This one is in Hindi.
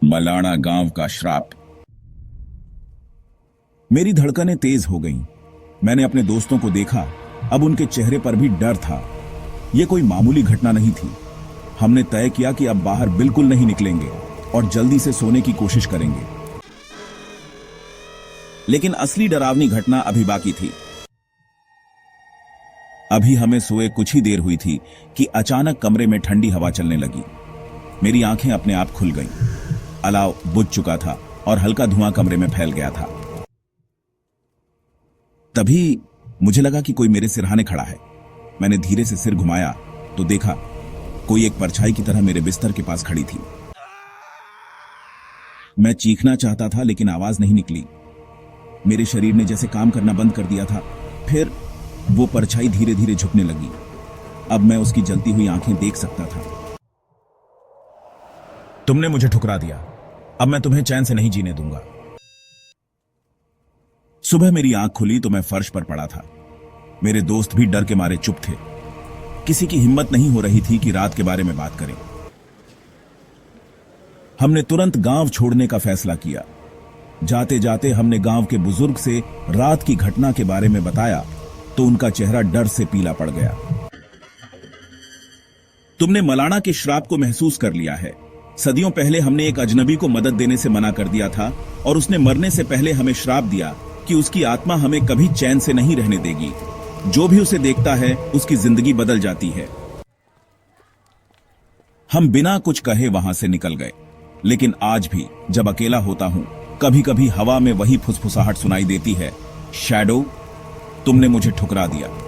मलाना गांव का श्राप। मेरी धड़कनें तेज हो गईं। मैंने अपने दोस्तों को देखा। अब उनके चेहरे पर भी डर था। यह कोई मामूली घटना नहीं थी। हमने तय किया कि अब बाहर बिल्कुल नहीं निकलेंगे और जल्दी से सोने की कोशिश करेंगे। लेकिन असली डरावनी घटना अभी बाकी थी। अभी हमें सोए कुछ ही देर हुई थी कि अचानक कमरे में ठंडी हवा चलने लगी। मेरी आंखें अपने आप खुल गईं। अलाव बुझ चुका था और हल्का धुआं कमरे में फैल गया था। तभी मुझे लगा कि कोई मेरे सिरहाने खड़ा है। मैंने धीरे से सिर घुमाया तो देखा कोई एक परछाई की तरह मेरे बिस्तर के पास खड़ी थी। मैं चीखना चाहता था लेकिन आवाज नहीं निकली। मेरे शरीर ने जैसे काम करना बंद कर दिया था। फिर वो परछाई धीरे धीरे झुकने लगी। अब मैं उसकी जलती हुई आंखें देख सकता था। तुमने मुझे ठुकरा दिया। अब मैं तुम्हें चैन से नहीं जीने दूंगा। सुबह मेरी आंख खुली तो मैं फर्श पर पड़ा था। मेरे दोस्त भी डर के मारे चुप थे। किसी की हिम्मत नहीं हो रही थी कि रात के बारे में बात करें। हमने तुरंत गांव छोड़ने का फैसला किया। जाते जाते हमने गांव के बुजुर्ग से रात की घटना के बारे में बताया तो उनका चेहरा डर से पीला पड़ गया। तुमने मलाना के श्राप को महसूस कर लिया है। सदियों पहले हमने एक अजनबी को मदद देने से मना कर दिया था और उसने मरने से पहले हमें श्राप दिया कि उसकी आत्मा हमें कभी चैन से नहीं रहने देगी। जो भी उसे देखता है उसकी जिंदगी बदल जाती है। हम बिना कुछ कहे वहां से निकल गए। लेकिन आज भी जब अकेला होता हूं कभी कभी हवा में वही फुसफुसाहट सुनाई देती है, शैडो, तुमने मुझे ठुकरा दिया।